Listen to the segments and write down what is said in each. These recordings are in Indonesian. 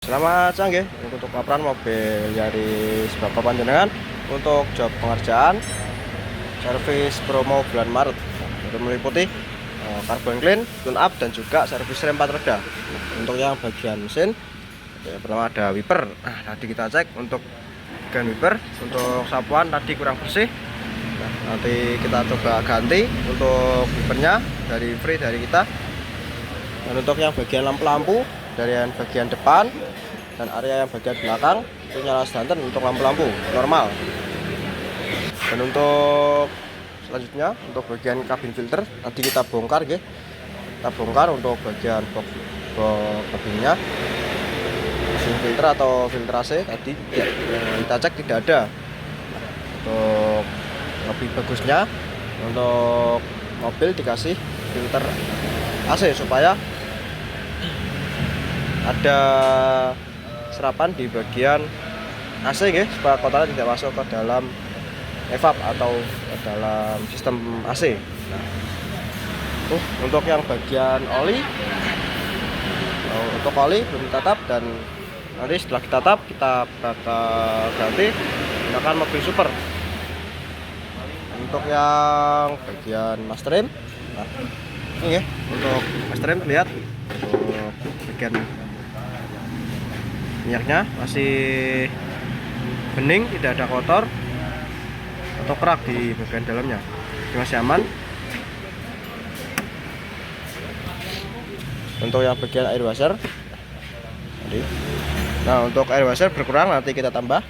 Selamat siang untuk laporan mobil Yaris Bapak Panjenengan untuk job pengerjaan servis promo bulan Maret. Itu meliputi carbon clean, tune up, dan juga servis rem 4 roda. Untuk yang bagian mesin pertama ada wiper. Nah, tadi kita cek untuk bagian wiper, untuk sapuan tadi kurang bersih. Nah, nanti kita coba ganti untuk wipernya dari free dari kita. Dan untuk yang bagian lampu-lampu dari yang bagian depan dan area yang bagian belakang itu nyala standar untuk lampu-lampu normal. Dan untuk selanjutnya untuk bagian kabin filter tadi kita bongkar kita bongkar untuk bagian box kabinnya, mesin filter atau filter AC tadi kita cek tidak ada. Untuk lebih bagusnya untuk mobil dikasih filter AC supaya ada serapan di bagian AC supaya kotoran tidak masuk ke dalam evap atau ke dalam sistem AC. Nah, untuk yang bagian oli, untuk oli belum ditatap, dan nanti setelah ditatap kita bakal ganti menggunakan mobil super. Untuk yang bagian master rem, nah ini untuk master rem lihat untuk bagian minyaknya masih bening, tidak ada kotor atau kerak di bagian dalamnya, masih aman. Untuk yang bagian air washer tadi, nah untuk air washer berkurang nanti kita tambah.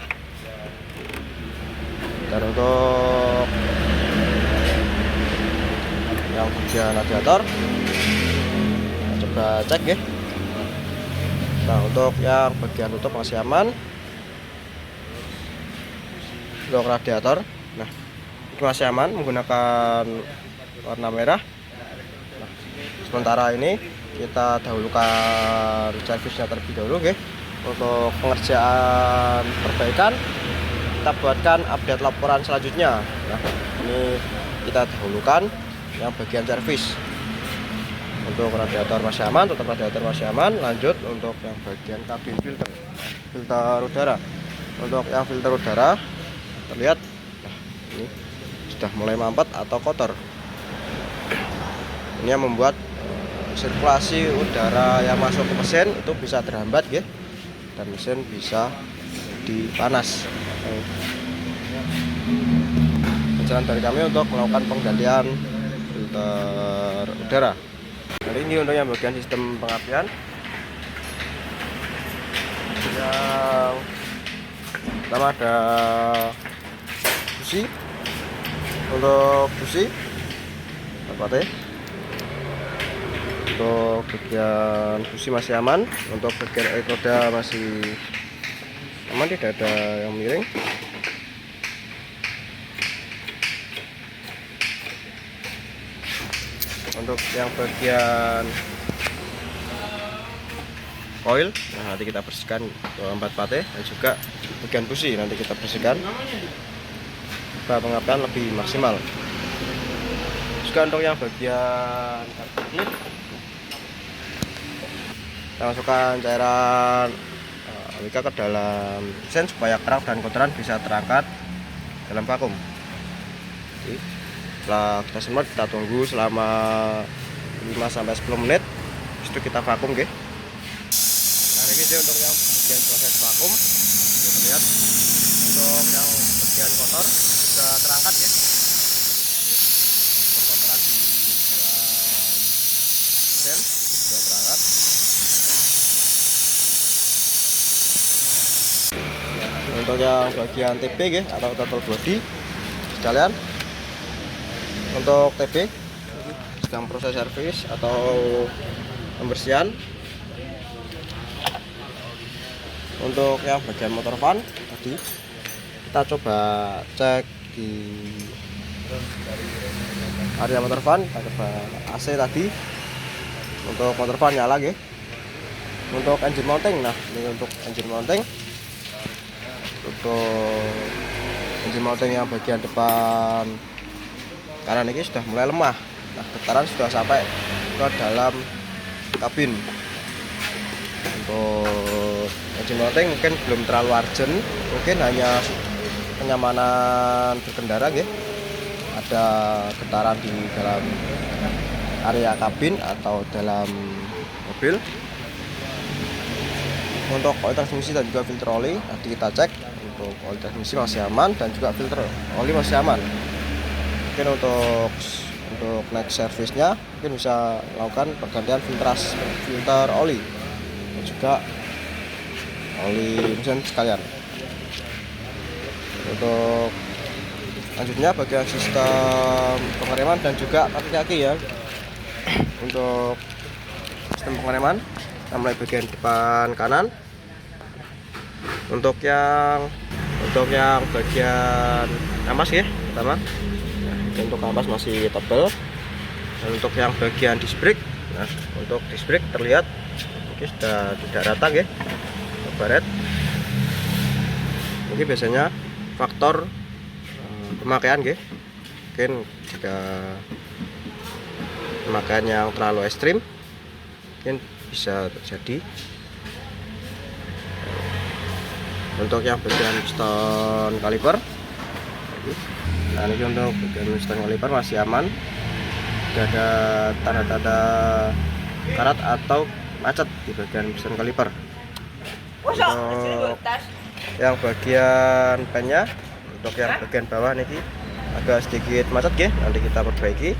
Dan untuk yang bagian radiator kita coba cek Nah, untuk yang bagian tutup masih aman. Untuk radiator, nah itu masih aman menggunakan warna merah. Nah, sementara ini kita dahulukan servisnya terlebih dahulu Untuk pengerjaan perbaikan kita buatkan update laporan selanjutnya. Nah, ini kita dahulukan yang bagian servis. Untuk radiator masih aman, tetap radiator masih aman. Lanjut untuk yang bagian kabin filter udara. Untuk yang filter udara terlihat nah, ini sudah mulai mampet atau kotor. Ini yang membuat sirkulasi udara yang masuk ke mesin itu bisa terhambat dan mesin bisa dipanas. Saran dari kami untuk melakukan penggantian filter udara. Jadi ini untuk yang bagian sistem pengapian. Yang pertama ada busi. Untuk busi untuk bagian busi masih aman. Untuk bagian air roda masih aman, tidak ada yang miring. Untuk yang bagian coil, nah nanti kita bersihkan ke 4 pate, dan juga bagian busi nanti kita bersihkan supaya pengapian lebih maksimal. Juga untuk yang bagian karbon, kita masukkan cairan AWK ke dalam mesin supaya kerak dan kotoran bisa terangkat dalam vakum. Setelah kita semprot, kita tunggu selama 5-10 menit. Itu kita vakum Nah, ini untuk yang bagian proses vakum. Kita lihat untuk yang bagian kotor sudah terangkat kotoran di dalam mesin sudah terangkat. Untuk yang bagian TB atau total body sekalian, untuk TB sedang proses servis atau pembersihan. Untuk yang bagian motor van tadi kita coba cek di area motor van, kita coba AC tadi. Untuk motor van nyala Untuk engine mounting, nah ini untuk engine mounting. Untuk engine mounting yang bagian depan kanan ini sudah mulai lemah. Nah, getaran sudah sampai ke dalam kabin. Untuk engine mounting mungkin belum terlalu urgent, mungkin hanya kenyamanan berkendara ya. Ada getaran di dalam area kabin atau dalam mobil. Untuk oil transmisi dan juga filter oli nanti kita cek. Untuk oil transmisi masih aman dan juga filter oli masih aman. Mungkin untuk next service-nya mungkin bisa melakukan pergantian filter oli dan juga oli mesin sekalian. Untuk lanjutnya bagian sistem pengereman dan juga kaki-kaki ya. Untuk sistem pengereman kita mulai bagian depan kanan. Untuk yang bagian ampas ya pertama. Nah, untuk ampas masih tebal. Dan untuk yang bagian disc brake, nah untuk disc brake terlihat ini sudah tidak rata ya, baret. Mungkin biasanya faktor pemakaian ya. Mungkin jika pemakaian yang terlalu ekstrim mungkin bisa terjadi. Untuk yang bagian piston kaliper, nah ini untuk bagian piston kaliper masih aman, tidak ada tanda-tanda karat atau macet di bagian piston kaliper. Untuk yang bagian pennya, untuk yang bagian bawah nih agak sedikit macet ya, nanti kita perbaiki.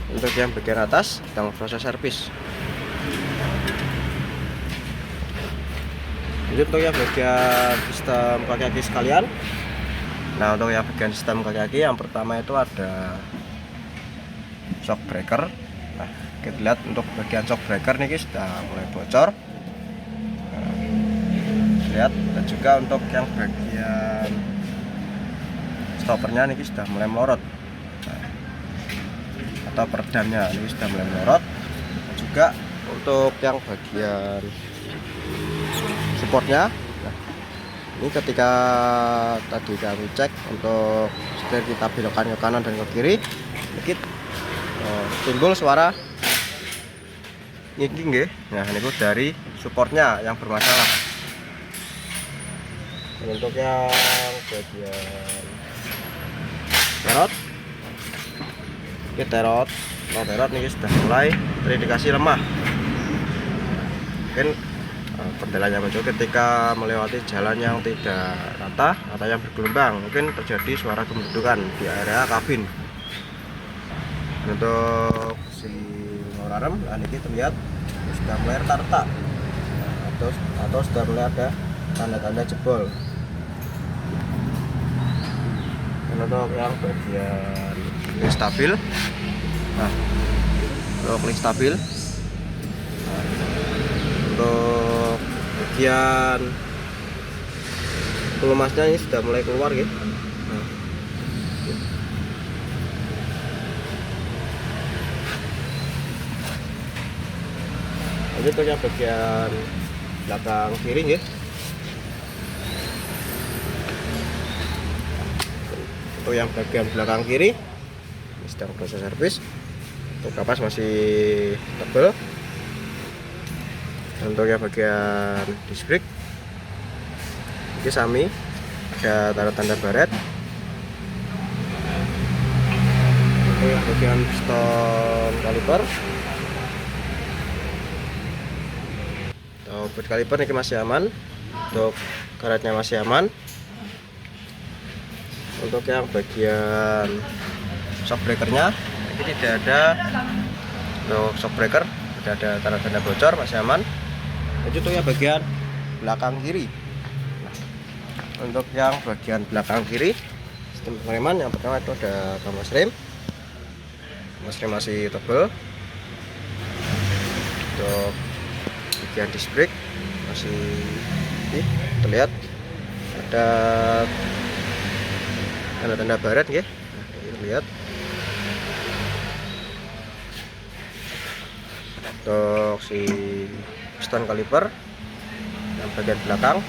Untuk yang bagian atas sedang proses servis. Untuk yang bagian sistem kaki-kaki sekalian, nah untuk yang bagian sistem kaki-kaki yang pertama itu ada shock breaker. Nah kita lihat untuk bagian shock breaker nih sudah mulai bocor, nah, lihat. Dan juga untuk yang bagian stoppernya nih sudah mulai melorot, nah, atau peredamnya ini sudah mulai melorot. Juga untuk yang bagian supportnya, nah, ini ketika tadi kami cek untuk setir kita belokkan ke kanan dan ke kiri, sedikit timbul suara nging nggih. Nah ini dari supportnya yang bermasalah. Dan untuk yang bagian terot, ini terot ini sudah mulai terindikasi lemah. Mungkin kendalanya muncul ketika melewati jalan yang tidak rata atau yang bergelombang, mungkin terjadi suara gemurukan di area kabin. Untuk si rem, nah ini terlihat sudah mulai retak-retak atau sudah mulai ada tanda-tanda jebol. Dan untuk yang bagian link stabil, nah untuk link stabil, nah, untuk bagian pelumasnya ini sudah mulai keluar gitu. Nah, lanjut ke yang bagian belakang kiri ya. Untuk yang bagian belakang kiri ini sedang proses servis. Untuk kapas masih tebal. Untuk yang bagian disc brake ini sami, ada tanda-tanda baret. Untuk yang bagian piston kaliper, untuk boot kaliper ini masih aman, untuk karetnya masih aman. Untuk yang bagian shock breakernya ini tidak ada, untuk shock breaker tidak ada tanda-tanda bocor, masih aman. Lanjut untuk yang bagian belakang kiri. Nah, untuk yang bagian belakang kiri sistem pengereman yang pertama itu ada kamas rem masih tebal. Untuk bagian disc brake masih terlihat ada tanda-tanda baret ya. Nah, ini lihat. Untuk si piston kaliper yang bagian belakang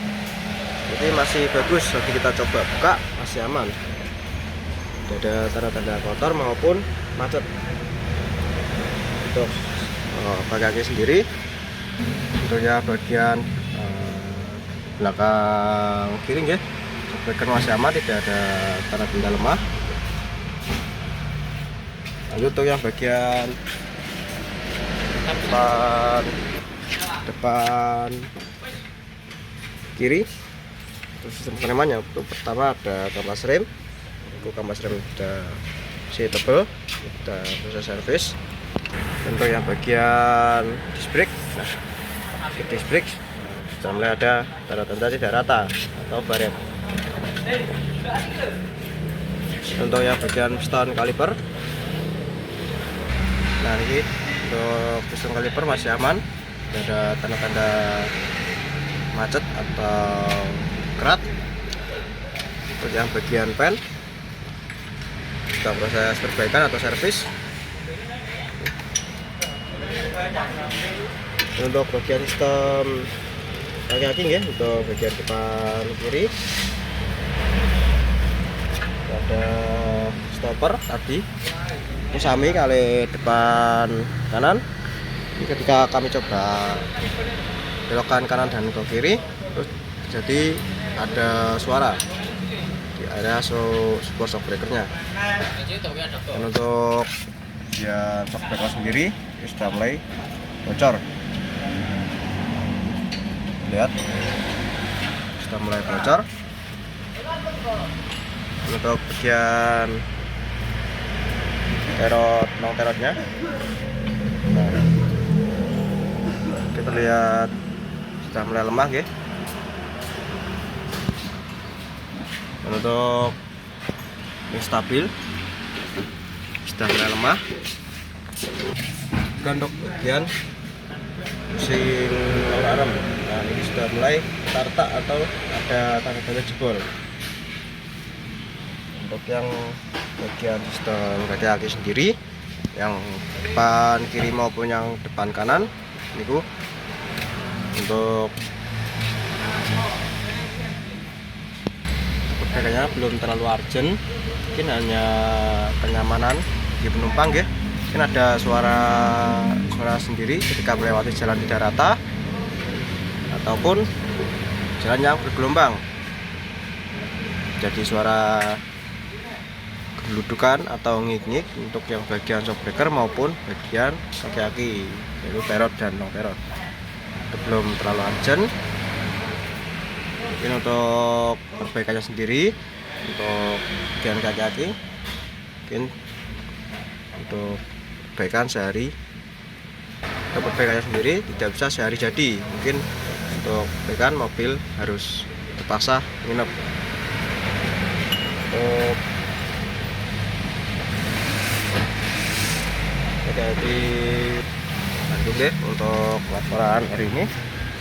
ini masih bagus, nanti kita coba buka masih aman, tidak ada tanda-tanda kotor maupun macet. Untuk kaki sendiri Tentunya bagian belakang kiri ya, shockbreaker masih aman, tidak ada tanda benda lemah. Lanjut untuk yang bagian depan kiri, untuk sistem penemannya, untuk pertama ada kampas rem. Untuk kampas rem sudah tebel, sudah selesai servis. Untuk yang bagian disc brake, disc brake sudah mulai ada tanda-tanda tidak rata atau baret. Untuk yang bagian piston kaliper, nah ini untuk piston kaliper masih aman, tidak ada tanda-tanda macet atau kerat. Untuk yang bagian pen sudah proses perbaikan atau servis. Untuk bagian sistem kaki-kaki ya, untuk bagian depan kiri ada stopper tadi, ini sami kali depan kanan. Ini ketika kami coba belokkan kanan dan ke kiri, terus jadi ada suara di area support shockbreakernya. Dan untuk bagian shockbreaker sendiri ini sudah mulai bocor, lihat sudah mulai bocor. Untuk bagian terotnya, nah, kita lihat sudah mulai lemah ya. Dan untuk ini stabil, sudah mulai lemah. Dan untuk bagian mesin alarm, nah ini sudah mulai retak atau ada tanda-tanda jebol. Untuk yang bagian sistem kaki-kaki sendiri, yang depan kiri maupun yang depan kanan, ini untuk perbaikannya belum terlalu urgent, mungkin hanya kenyamanan di penumpang ya. Mungkin ada suara sendiri ketika melewati jalan tidak rata ataupun jalan yang bergelombang, jadi suara geludukan atau ngik-ngik untuk yang bagian shockbreaker maupun bagian kaki-kaki, yaitu perot dan long perot. Itu belum terlalu urgent. Mungkin untuk perbaikannya sendiri, untuk bagian kaki-kaki mungkin untuk perbaikan sehari, untuk perbaikannya sendiri tidak bisa sehari jadi, mungkin untuk perbaikan mobil harus terpaksa nginep. Untuk jadi Bandung deh untuk laporan hari ini.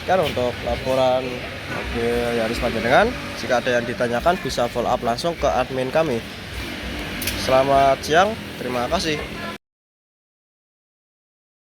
Sekarang untuk laporan mobil Yaris Panjenengan, jika ada yang ditanyakan bisa follow up langsung ke admin kami. Selamat siang, terima kasih.